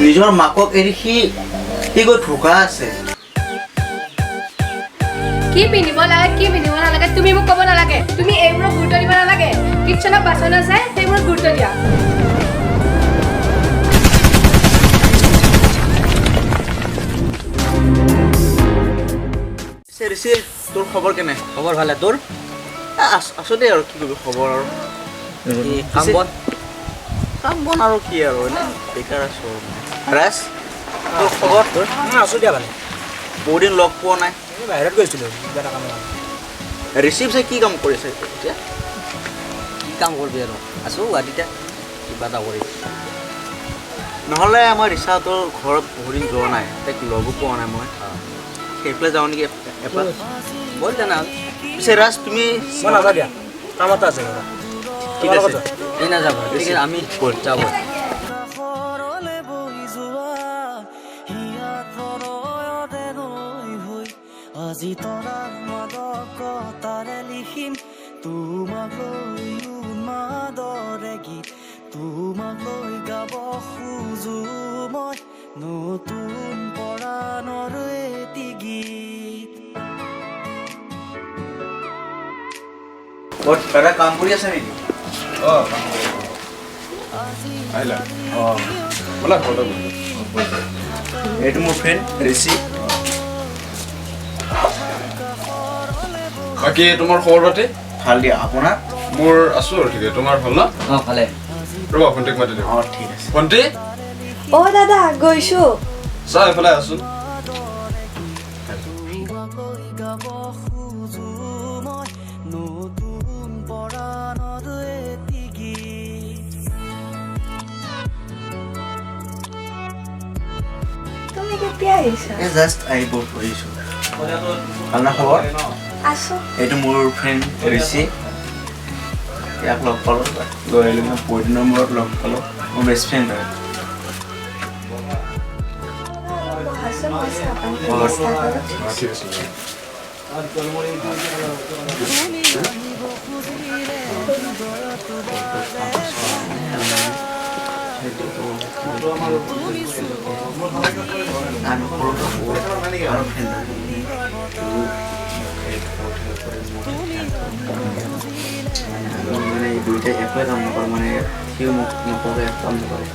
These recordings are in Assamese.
নিজৰ মাকক এৰি সি গৈ ঠকা আছে। কি পিন্ধিব লাগে কি পিন্ধিব নালাগে তুমি মোক ক'ব নালাগে। তুমি এইবোৰত গুৰুত্ব দিব নালাগে। কিটচেনত বাচন আছে সেইবোৰত গুৰুত্ব দিয়া। ঋষি তোৰ খবৰ কেনে? খবৰ ভালে তোৰ? আছো দে আৰু কি কৰিবি খবৰ আৰু কাম বন আৰু কি আৰু এনে বেকাৰ আছো। ৰাজ তোৰ খবৰ? তোৰ আছো দিয়া ভালে। বহুত দিন লগ পোৱা নাই। বাহিৰত গৈছিলোঁ কিবা এটা কামত। ৰিচিভ চাই কি কাম কৰিছে এতিয়া? কি কাম কৰিবি আৰু আছোঁ গুৱাহাটীতে কিবা এটা কৰি। নহ'লে আমাৰ ৰিচাহঁতৰ ঘৰত বহুত দিন যোৱা নাই, তাইক লগো পোৱা নাই মই। সেইফালে যাওঁ নেকি এপাক? ব'ল তেনেহ'লে। পিছে ৰাজ তুমি মই নাযাওঁ দিয়া কাম এটা আছে ঘৰত। ঠিক আছে এই নাযাব ঠিক আছে আমি যাব। আজি তৰাৰ মাদকতাৰে লিখিম তোমাক লৈ উন্মাদৰে গীত, তোমাক লৈ গাব খোজো মই নতুন পৰাণৰ এটি গীত। দাদা কাম কৰি আছে নেকি? এইটো মোৰ ফ্ৰেণ্ড ঋষি। বাকী তোমাৰ খবৰ পাতি? ভাল দিয়া। আপোনাৰ? মোৰ আছোঁ আৰু ঠিকে। তোমাৰ ভাল ন? ভালে। ৰ'বা ভণ্টিক মাতি দিওঁ। ঠিক আছে। ভণ্টি দাদা গৈছোঁ। চা এইফালে আছোন। তুমি কেতিয়া আহিছা? জাষ্ট আহিব ধৰিছোঁ। ভাল না খবৰ? আছো। এইটো মোৰ ফ্ৰেণ্ড ঋষি। ইয়াক লগ পালোঁ, লৈ আহিলোঁ মই বহুত দিনৰ মূৰত লগ পালোঁ। মোৰ বেষ্ট ফ্ৰেণ্ড হয়। ঠিক আছে। দুইটাই একোৱে কাম নকৰে, মানে সিও মোক নকৰে, কাম নকৰে।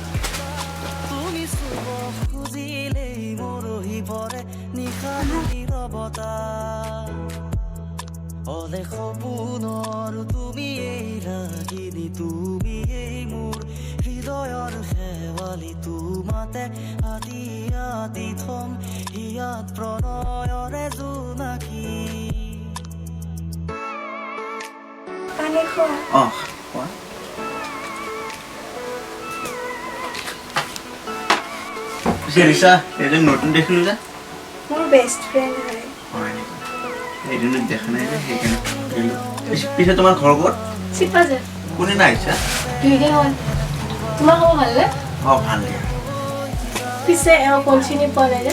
অলে সপোনৰ তুমি এই ৰাগিনী, তুমি এই মোৰ হৃদয়ৰ শেৱালি, তোমাতে আদি আদি থম ইয়াত প্ৰণয়ৰে জোনাকী। পানী খোৱা। কোৱা। পিছে ৰিচা এদিন নতুন দেখিলোঁ যে? মোৰ বেষ্ট ফ্ৰেণ্ড হয়। হয় নেকি? এদিন দেখা নাই যে সেইকাৰণে। পিছে তোমাৰ ঘৰ ক'ত? চিপাজে। কোনদিনা আহিছা? 2 দিন হ'ল। তোমাৰ খবৰ ভালনে? ভাল দিয়া। পিছে এওঁ কোন চিনি পোৱা নাই যে?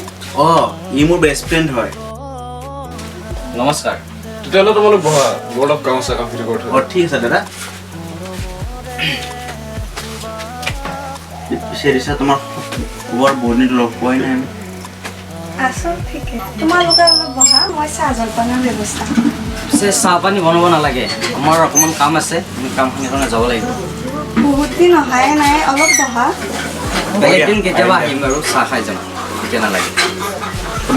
ই মোৰ বেষ্ট ফ্ৰেণ্ড হয়। নমস্কাৰ। তেতিয়াহ'লে তোমালোক বহা, মোৰ অলপ কাম আছে, কাম কৰি থৈ। ঠিক আছে দাদা। পিছে ৰিচা তোমাৰ খবৰ বহুত দিন লগ পোৱাই নাই আমি। আছো ঠিকে। তোমালোকে অলপ বহা, মই চাহ জলপানৰ ব্যৱস্থা। পিছে চাহ পানী বনাব নালাগে, আমাৰ অকণমান কাম আছে, আমি কামখিনিৰ কাৰণে যাব লাগিব। বহুত দিন অহাই নাই, অলপ বহা। এদিন কেতিয়াবা আহিম বাৰু, চাহ খাই যাম, এতিয়া নালাগে।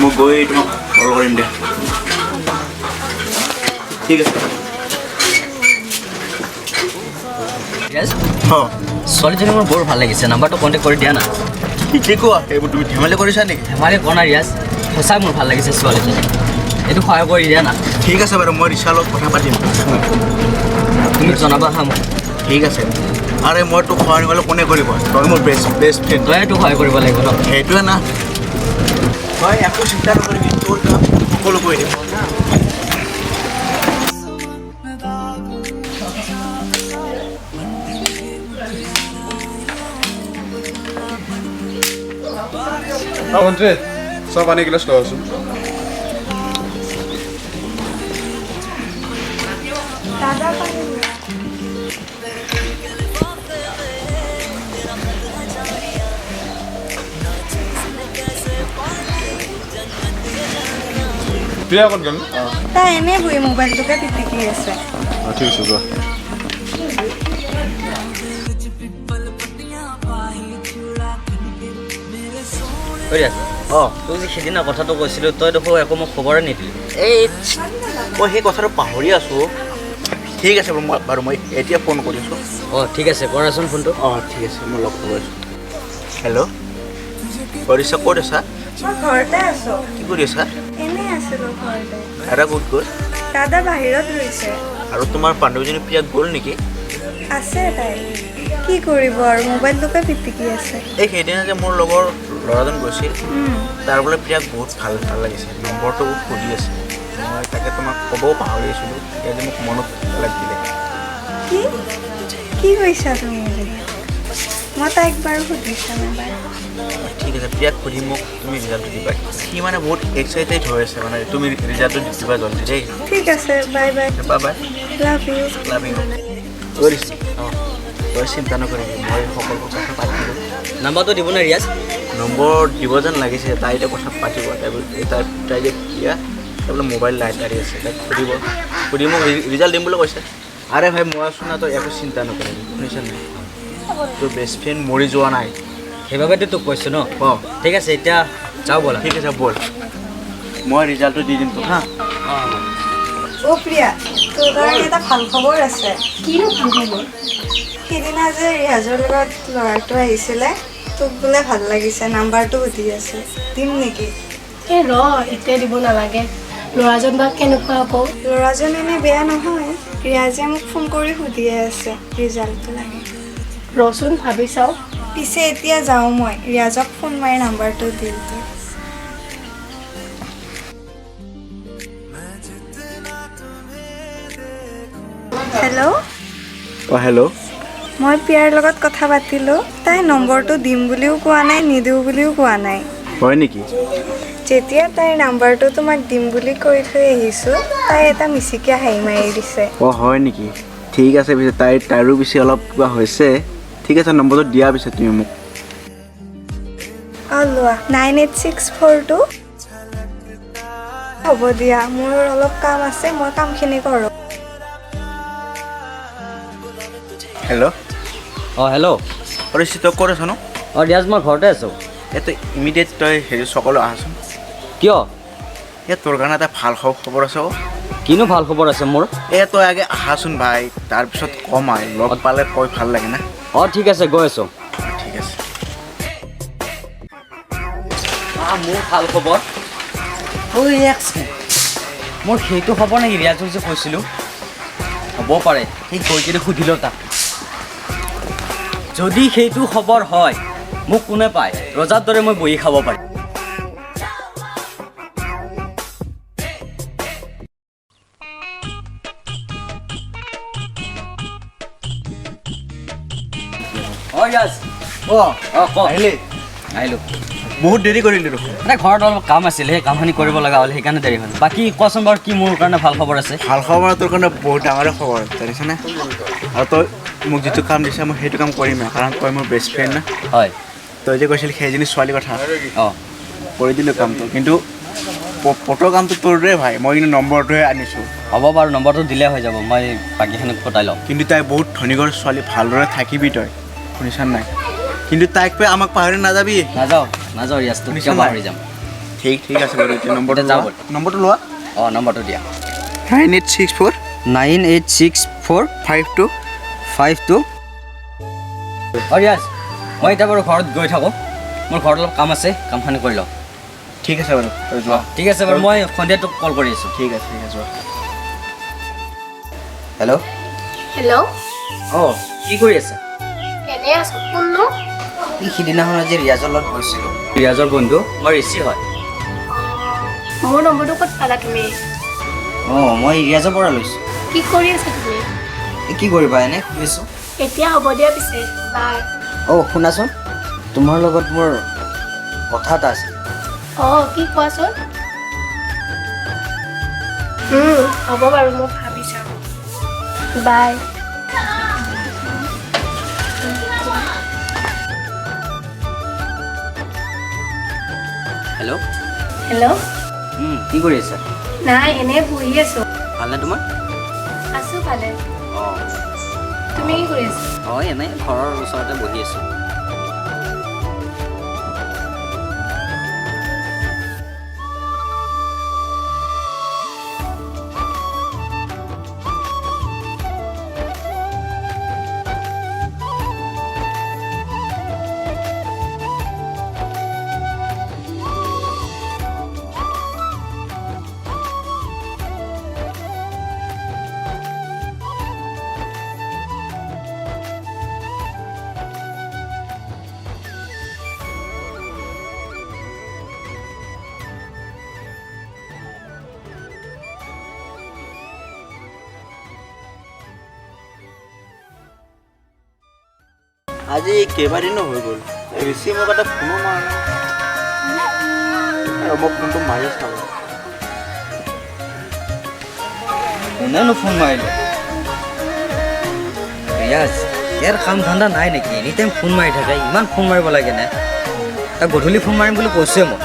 মই গৈ তোমাক কল কৰিম দে। ঠিক আছে। ছোৱালীজনী মোৰ বৰ ভাল লাগিছে, নাম্বাৰটো কণ্টেক্ট কৰি দিয়া না। কি কোৱা? এইবোৰ তুমি ধেমালি কৰিছা নেকি? ধেমালি কৰা নাই ৰিয়াজ, সঁচাই মোৰ ভাল লাগিছে ছোৱালীজনী, এইটো সহায় কৰি দিয়া না। ঠিক আছে বাৰু, মই ৰিচাৰ লগত কথা পাতিম। তুমি জনাবা হা মোক। ঠিক আছে। আৰে মই তোক সহায় নকৰিলে কোনে কৰিব? তই মোৰ বেষ্ট ফ্ৰেণ্ড। তইতো সহায় কৰিব লাগিব ন। সেইটোৱে না। তই একো চিন্তা নকৰিবি, তোৰ কাম সকলো কৰি দিম। ভণ্টি চাহ পানী গিলাচ লৈ আছোঁ। দাদা পানী লোৱা। প্ৰিয়া ক'ত গ'ল তাই এনেই বহি মোবাইলটোকে পিটিকি আছে ঠিক আছে যোৱা তোক যে সিদিনা কথাটো কৈছিলোঁ তই দেখোন একো মোক খবৰে নিদিলি এই মই সেই কথাটো পাহৰি আছোঁ ঠিক আছে বাৰু মই এতিয়া ফোন কৰিছোঁ ঠিক আছে কৰাচোন ফোনটো ঠিক আছে মই লগ কৰি আছোঁ হেল্ল' কৰিছা ক'ত আছা মই ঘৰতে আছোঁ কি কৰি আছা এনেই আছিলোঁ ঘৰতে দাদা ক'ত গ'ল দাদা বাহিৰত ৰৈছে আৰু তোমাৰ বান্ধৱীজনী প্ৰিয়া গ'ল নেকি আছে তাই কি কৰিব আৰু মোবাইলটোকে পিটিকি আছে এই সেইদিনা যে মোৰ লগৰ ল'ৰাজন গৈছিল তাৰ বোলে প্ৰিয়াক বহুত ভাল লাগিছে নম্বৰটো সুধি আছে মই তাকে তোমাক ক'বও পাহৰি আছিলোঁ এতিয়া যে মোক মনত পেলাই দিলে কি কৈছা তুমি মই তাইক বাৰু সুধিছা এবাৰ ঠিক আছে প্ৰিয়াক সুধি মোক তুমি ৰিজাল্টটো দিবা সি মানে বহুত এক্সাইটেড হৈ আছে মানে তুমি ৰিজাল্টটো দি দিবা জল্দি দেই ঠিক আছে bye bye bye love you love you কৰিছোঁ তই চিন্তা নকৰিবি মই সকলো কথা পাতিলোঁ নাম্বাৰটো দিব নে ৰিয়াজ নম্বৰ দিব যেন লাগিছে তাই এতিয়া কথা পাতিব তাই যে প্ৰিয়া তাই বোলে মোবাইল লাইটাৰি আছে তাইক সুধি মোক ৰিজাল্ট দিম বুলি কৈছে আৰে ভাই মই আছোঁ না তই একো চিন্তা নকৰিবি শুনিছা নাই তোৰ বেষ্ট ফ্ৰেণ্ড মৰি যোৱা নাই সেইবাবেতো তোক কৈছোঁ ন ঠিক আছে এতিয়া যাওঁ ব'লা ঠিক আছে ব'ল মই ৰিজাল্টটো দি দিম তোক হা অ' প্ৰিয়া তোৰ কাৰণে এটা ভাল খবৰ আছে কিনো ভাল খবৰ সিদিনা যে ৰিয়াজৰ লগত ল'ৰাটো আহিছিলে তোক বোলে ভাল লাগিছে নাম্বাৰটো সুধি আছে দিম নেকি এই এতিয়া দিব নালাগে ল'ৰাজন বা কেনেকুৱা আকৌ ল'ৰাজন এনেই বেয়া নহয় ৰিয়াজে মোক ফোন কৰি সুধিয়ে আছে ৰিজাল্টটো লাগে ৰচোন ভাবি চাওঁ পিছে এতিয়া যাওঁ মই ৰিয়াজক ফোন মাৰি নাম্বাৰটো দিম হেল্ল' হেল্ল' মই প্ৰিয়াৰ লগত কথা পাতিলোঁ তাই নম্বৰটো দিম বুলিও কোৱা নাই নিদিওঁ বুলিও কোৱা নাই হয় নেকি যেতিয়া তাইৰ নাম্বাৰটো তোমাক দিম বুলি কৈ থৈ আহিছোঁ তাই এটা মিচিকীয়া হাঁহি মাৰি দিছে হয় নেকি ঠিক আছে পিছে তাইৰো পিছে অলপ কিবা হৈছে ঠিক আছে নম্বৰটো দিয়া পিছে তুমি মোক লোৱা 98642 হ'ব দিয়া মোৰ অলপ কাম আছে মই কামখিনি কৰোঁ হেল্ল' হেল্ল' ঋষি তই ক'ত আছ ন ৰিয়াজ মই ঘৰতে আছোঁ তই ইমিডিয়েট তই সকলো আহাচোন কিয় তোৰ কাৰণে এটা ভাল খবৰ আছে কিনো ভাল খবৰ আছে মোৰ তই আগে আহাচোন ভাই তাৰপিছত কম আৰু লগ পালে কৈ ভাল লাগে না ঠিক আছে গৈ আছোঁ ঠিক আছে মোৰ ভাল খবৰ মোৰ সেইটো খবৰ নেকি ৰিয়াজক যে কৈছিলোঁ হ'ব পাৰে সেই কৈ কিনে সুধিলোঁ তাক যদি সেইটো খবৰ হয় মোক কোনে পায় ৰজাৰ দৰে মই বহি খাব পাৰিম আহিলোঁ বহুত দেৰি কৰিলোঁ দেখোন ঘৰত অলপ কাম আছিল সেই কামখিনি কৰিব লগা হ'ল সেইকাৰণে দেৰি হ'ল বাকী কোৱাচোন বাৰু কি মোৰ কাৰণে ভাল খবৰ আছে ভাল খবৰ তোৰ কাৰণে বহুত ডাঙৰে খবৰ জানিছানে আৰু তই মোক যিটো কাম দিছা মই সেইটো কাম কৰিমেই কাৰণ তই মোৰ বেষ্ট ফ্ৰেণ্ড না হয় তই যে কৈছিলি সেইজনী ছোৱালীৰ কথা কৰি দিলোঁ কামটো কিন্তু ফটো কামটো তোৰে ভাই মই কিন্তু নম্বৰটোহে আনিছোঁ হ'ব বাৰু নম্বৰটো দিলে হৈ যাব মই বাকীখিনি পতাই ল'ম কিন্তু তাই বহুত ধনীঘৰ ছোৱালী ভালদৰে থাকিবি তই শুনিছা নাই কিন্তু তাইক পাই আমাক পাহৰি নাযাবি নাযাওঁ ৰিয়াজটো কিয় পাহৰি যাম ঠিক আছে বাৰু এতিয়া নম্বৰটো যাব নম্বৰটো লোৱা নম্বৰটো দিয়া 9864 9864 52 ৰিয়াজ মই এতিয়া বাৰু ঘৰত গৈ থাকোঁ মোৰ ঘৰত অলপ কাম আছে কামখিনি কৰি লওঁ ঠিক আছে বাৰু তই যোৱা ঠিক আছে বাৰু মই সন্ধিয়া তোক কল কৰি আছোঁ ঠিক আছে যোৱা হেল্ল' হেল্ল' কি কৰি আছা এনেই আছোঁ কোননো সিদিনাখন আজি ৰিয়াজৰ লগত গৈছিলোঁ ৰিয়াজৰ বন্ধু মই ঋষি হয় মোৰ নম্বৰটো ক'ত পালা তুমি মই ৰিয়াজৰ পৰা লৈছোঁ কি কৰি আছা তুমি কি কৰিবা এনে শুনিছোঁ এতিয়া হ'ব দিয়া পিছে বাই শুনাচোন তোমাৰ লগত মোৰ কথা এটা আছে কি কোৱাচোন হ'ব বাৰু মই ভাবি চাম বাই হেল্ল' হেল্ল' কি কৰি আছা? নাই এনে বহি আছো। ভালনে তোমাৰ? আছো ভালে। অঁ তুমি কি কৰি আছা? অঁ এনেই ঘৰৰ ওচৰতে বহি আছোঁ। আজি কেইবাদিনো হৈ গ'ল ৰিচিভ মোক এটা ফোনো মাৰা নাই। মই ফোনটো মাৰি চাওঁ। কোনেনো ফোন মাৰিলে? ৰিয়াজ ইয়াৰ কাম ধান্দা নাই নেকি? এনি টাইম ফোন মাৰি থাকে। ইমান ফোন মাৰিব লাগে নে? তাক গধূলি ফোন মাৰিম বুলি কৈছোৱে মোক।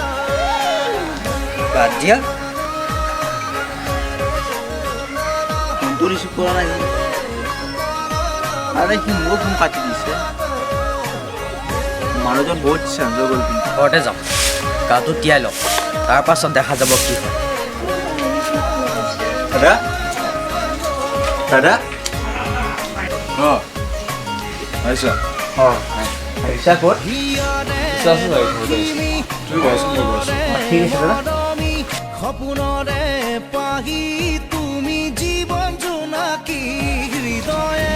বাদ দিয়া। ফোনটো ৰিচিভ কৰা নাই। আৰে সি মোৰ ফোন কাটি দিছে। মানুহজন বহুত চেঞ্জ হৈ গ'ল কিন্তু। ঘৰতে যাম, গাটো তিয়াই লওঁ, তাৰপাছত দেখা যাব কি হয়। দাদা দাদা অঁ আহিছা অঁ আহিছা ক'ত? আহিছা আছে চাগে ঘৰতে আহিছা। তুমি বহাচোন মই বহাইছোঁ। ঠিক আছে দাদা। সপোনৰে পাহি তুমি জীৱন জোনাকী হৃদয়ে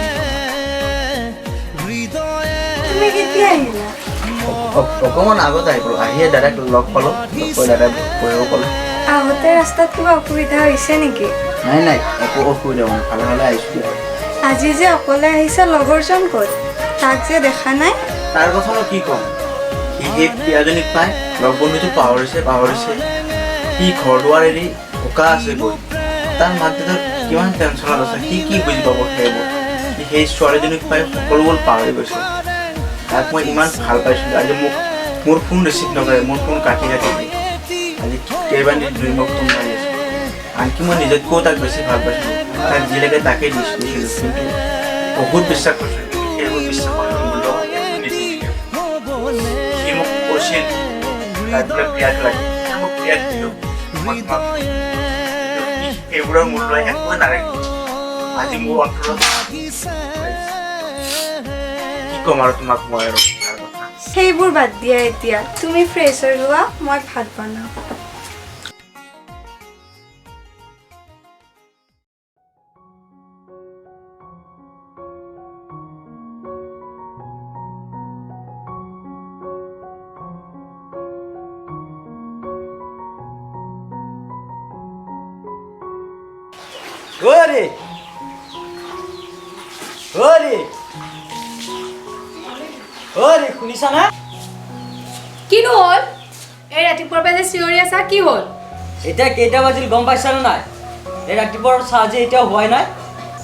হৃদয়ে তুমি কেতিয়া আহিলা? অকণমান আগত আহি গ'লো। আহিয়ে দাদাক লগ পালোঁ। লগ কৰি দাদাক কৰিব ক'লোঁ। আহোঁতে ৰাস্তাত কিবা অসুবিধা হৈছে নেকি? নাই নাই একো অসুবিধা হোৱা নাই। ভালে ভালে আহিছোঁ। আজি যে অকলে আহিছা, লগৰজন ক'ত? তাক যে দেখা নাই। তাৰ কথানো কি ক'ম? সি সেই প্ৰিয়াজনীক পায় লগ বন্ধুটো পাহৰিছে। সি ঘৰ দুৱাৰ এৰি বোকা আছে গৈ। তাৰ মাক দেউতাক কিমান টেনশ্যনত আছে। সি কি বুজি পাব সেইবোৰ? সি সেই ছোৱালীজনীক পাই সকলোবোৰ পাহৰি গৈছে। তাক মই ইমান ভাল পাইছিলোঁ। আজি মোৰ ফোন ৰিচিভ নকৰে, মোৰ ফোন কাটি দিয়ে। আজি কেইবাদিন ধৰি মই ফোন মাৰি আছোঁ। আনকি মই নিজতকৈও তাক বেছি ভাল পাইছিলোঁ। তাক যি লাগে তাকেই দিছিলোঁ, কিন্তু বহুত বিশ্বাস কৰিছিলোঁ। সেইবোৰ বিশ্বাস মূল্য সি মোক কৈছিল তাক বোলে প্ৰিয়াক লাগে। মোক প্ৰিয়াক দিলোঁ। সেইবোৰৰ মূল্য একোৱে নালাগে। আজি মোৰ অন্তৰত কি ক'ম আৰু তোমাক মই আৰু তাৰ কথা। সেইবোৰ বাদ দিয়া এতিয়া। তুমি ফ্ৰেছ হৈ লোৱা, মই ভাত বনাওঁ। শুনিছা না? কিনো হ'ল? এই ৰাতিপুৱাৰ পৰা যে চিঞৰি আছা, কি হ'ল? এতিয়া কেইটা বাজিল গম পাইছানে নাই? এই ৰাতিপুৱাৰ চাহ যে এতিয়াও হোৱাই নাই।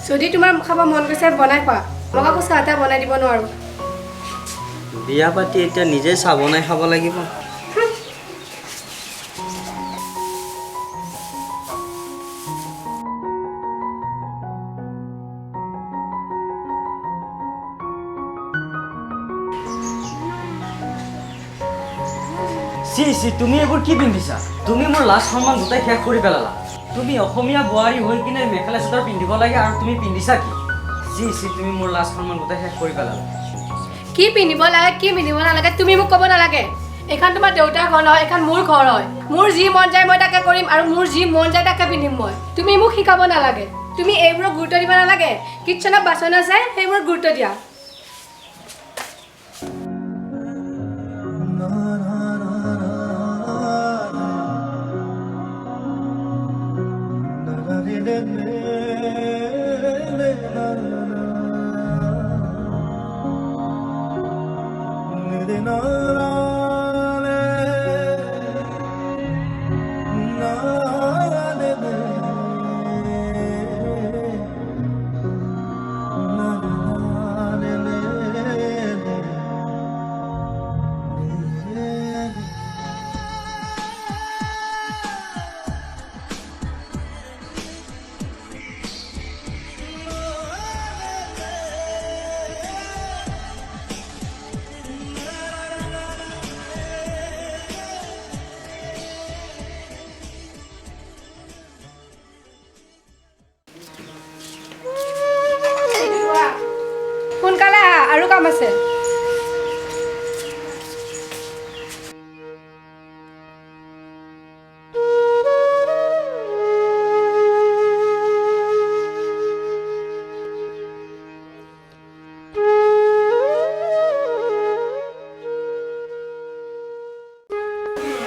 যদি তোমাৰ খাব মন গৈছে বনাই খোৱা। মোক আকৌ চাহ তাহ বনাই দিব নোৱাৰোঁ। বিয়া পাতি এতিয়া নিজে চাহ বনাই খাব লাগিব। তুমি এইবোৰ কি পিন্ধিছা? তুমি মোৰ লাজ সন্মান গোটেই শেষ কৰি পেলালা। তুমি অসমীয়া বোৱাৰী হৈ কিনে মেখেলা চাদৰ পিন্ধিব লাগে আৰু তুমি পিন্ধিছা কি? তুমি মোৰ লাজ সন্মান গোটেই শেষ কৰি পেলালা। কি পিন্ধিব লাগে কি পিন্ধিব নালাগে তুমি মোক ক'ব নালাগে। এইখন তোমাৰ দেউতাৰ ঘৰ নহয়, এইখন মোৰ ঘৰ হয়। মোৰ যি মন যায় মই তাকে কৰিম আৰু মোৰ যি মন যায় তাকে পিন্ধিম মই। তুমি মোক শিকাব নালাগে। তুমি এইবোৰক গুৰুত্ব দিব নালাগে। কিটচেনত বাচন আছে সেইবোৰক গুৰুত্ব দিয়া।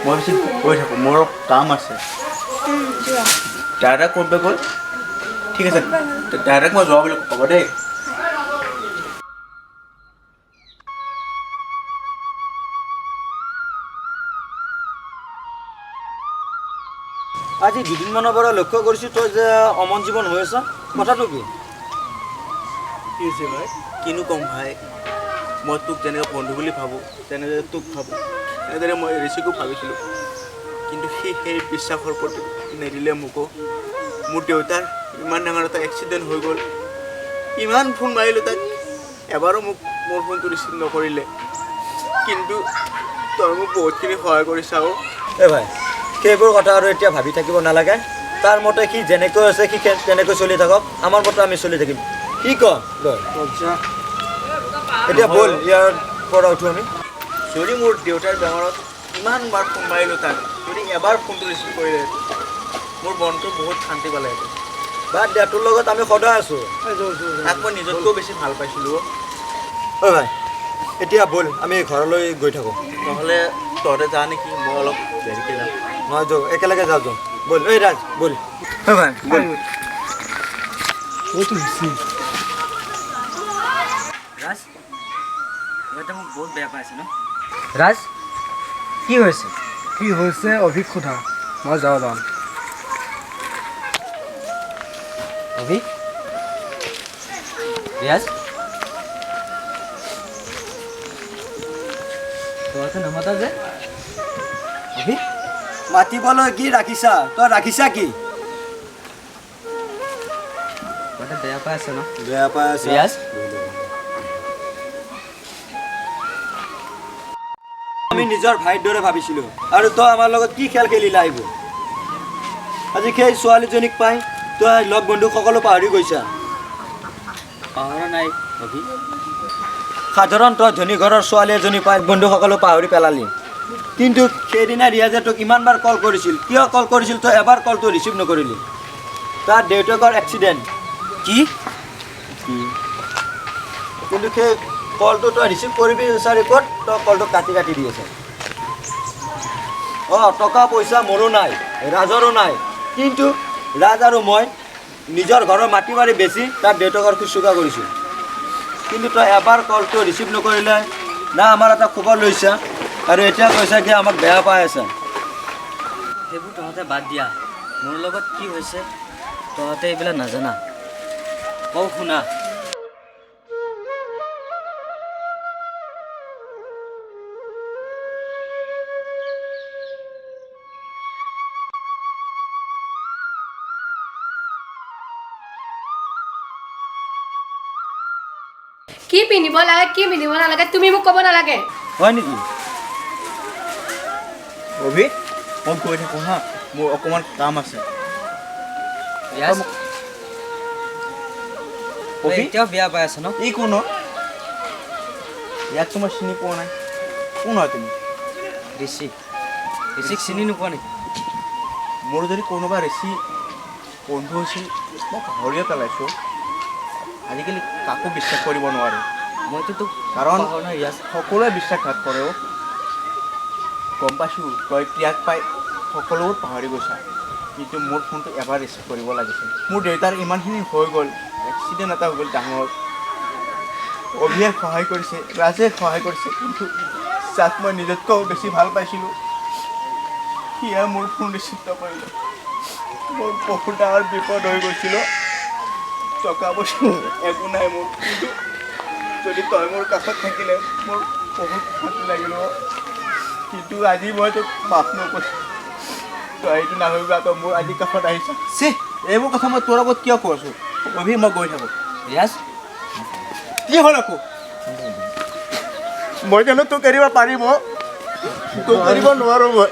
মই বেছি কৈ থাকোঁ, মোৰ কাম আছে। যোৱা ডাইৰেক্ট ক'ত গ'ল? ঠিক আছে, ডাইৰেক্ট মই যোৱা বুলি ক'ব দেই। আজি দুদিনমানৰ পৰা লক্ষ্য কৰিছোঁ তই যে অমন জীৱন হৈ আছ, কথাটো কি? কি হৈছে ভাই? কিনো ক'ম ভাই, মই তোক যেনেকৈ বন্ধু বুলি ভাবোঁ তেনেদৰে তোক ভাবোঁ, তেনেদৰে মই ঋষিকো ভাবিছিলোঁ, কিন্তু সেই বিশ্বাসৰ প্ৰতি নেদিলে মোকো। মোৰ দেউতাৰ ইমান ডাঙৰ এটা এক্সিডেণ্ট হৈ গ'ল, ইমান ফোন মাৰিলোঁ তাক, এবাৰো মোক মোৰ ফোনটো ৰিচিভ নকৰিলে, কিন্তু তই মোক বহুতখিনি সহায় কৰিছা। এই ভাই সেইবোৰ কথা আৰু এতিয়া ভাবি থাকিব নালাগে। তাৰ মতে সি যেনেকৈ আছে সি তেনেকৈ চলি থাকক, আমাৰ মতে আমি চলি থাকিম। কি ক এতিয়া ব'ল ইয়াৰ পৰা উঠো আমি। যদি মোৰ দেউতাৰ বেমাৰত ইমানবাৰ ফোন মাৰিলোঁ তাক, যদি এবাৰ ফোনটো ৰিচিভ কৰিলে মোৰ মনটো বহুত শান্তি পালে। বাদ দিয়া, তোৰ লগত আমি সদায় আছোঁ। তাক মই নিজতকৈও বেছি ভাল পাইছিলোঁ। ঐ ভাই এতিয়া ব'ল আমি ঘৰলৈ গৈ থাকোঁ। নহ'লে তহঁতে যা নেকি, মই অলপ দেৰিকৈ যাম। নহয় যাওঁ, একেলগে যাওঁ ব'ল। ঐ ৰাজ ব'ল। ঐ ভাই ব'ল। ৰাজ ইহঁতে মোক বহুত বেয়া পাইছে ন? ৰাজ কি হৈছে? কি হৈছে অভিক সোধা, মই যাম। অভি ৰিয়াজ তহঁতে নামাতা যে? অভি মাতিবলৈ কি ৰাখিছা? তই ৰাখিছা কি? তহঁতে বেয়া পাই আছে ন? বেয়া পাই আছে ৰিয়াজ। আমি নিজৰ ভাইৰ দৰে ভাবিছিলোঁ, আৰু তই আমাৰ লগত কি খেল খেলিলা আহিব? আজি সেই ছোৱালীজনীক পাই তই লগ বন্ধু সকলো পাহৰি গৈছা। পাহৰা নাই অভি। সাধাৰণ তই ধনী ঘৰৰ ছোৱালী এজনী পাই বন্ধু সকলো পাহৰি পেলালি, কিন্তু সেইদিনা ৰিয়াজে তোক ইমানবাৰ কল কৰিছিল, কিয় কল কৰিছিল তই এবাৰ কলটো ৰিচিভ নকৰিলি? তাৰ দেউতাকৰ এক্সিডেণ্ট। কি? কিন্তু সেই কলটো তই ৰিচিভ কৰিবি বিচাৰি ক'ত তই কলটো কাটি দি আছে। টকা পইচা মোৰো নাই, ৰাজৰো নাই, কিন্তু ৰাজ আৰু মই নিজৰ ঘৰৰ মাটি বাৰী বেচি তাৰ দেউতাকৰ শুশ্ৰূষা কৰিছোঁ, কিন্তু তই এবাৰ কলটো ৰিচিভ নকৰিলে না আমাৰ এটা খবৰ লৈছা, আৰু এতিয়া কৈছা কি আমাক বেয়া পাই আছা। সেইবোৰ তহঁতে বাদ দিয়া, মোৰ লগত কি হৈছে তহঁতে এইবিলাক নাজানা। কওঁ শুনা। কি পিন্ধিব লাগে কি পিন্ধিব নালাগে তুমি মোক ক'ব নালাগে। হয় নেকি? অভি মই গৈ থাকোঁ হা, মোৰ অকণমান কাম আছে। এতিয়াও বেয়া পাই আছে ন? এই কোন? ইয়াক তোমাৰ চিনি পোৱা নাই। কোন হয় তুমি? ঋষিক চিনি নোপোৱা নেকি? মোৰ যদি কোনোবা ঋষি বন্ধু হৈছিল মই পাহৰিয়ে পেলাইছোঁ। আজিকালি কাকো বিশ্বাস কৰিব নোৱাৰে, মইতো তোক কাৰণ ৰিয়াজ সকলোৱে বিশ্বাসঘাত কৰে। গম পাইছোঁ তই ইয়াক পাই সকলোবোৰ পাহৰি গৈছা, কিন্তু মোৰ ফোনটো এবাৰ ৰিচিভ কৰিব লাগিছিল। মোৰ দেউতাৰ ইমানখিনি হৈ গ'ল, এক্সিডেণ্ট এটা হৈ গ'ল ডাঙৰ। অভিয়ে সহায় কৰিছে, ৰাজে সহায় কৰিছে, কিন্তু যাক মই নিজতকৈও বেছি ভাল পাইছিলোঁ সিয়ে মোৰ ফোন ৰিচিভ নকৰিলে। মোৰ বহুত ডাঙৰ বিপদ হৈ গৈছিলোঁ। টকা পইচা একো নাই মোৰ, কিন্তু যদি তই মোৰ কাষত থাকিলে মোৰ বহুত শান্তি লাগিল। কিন্তু আজি মই তোক মাফ নকৰিম, তই এইটো নাভাবিবা তই মোৰ আজি কাষত আহিছ। এইবোৰ কথা মই তোৰ আগত কিয় কৈছোঁ? অভি মই গৈ থাকোঁ। ৰিয়াজ কি হ'ল আকৌ? মই জানো তোক এৰিব পাৰিম? তোক এৰিব নোৱাৰোঁ মই।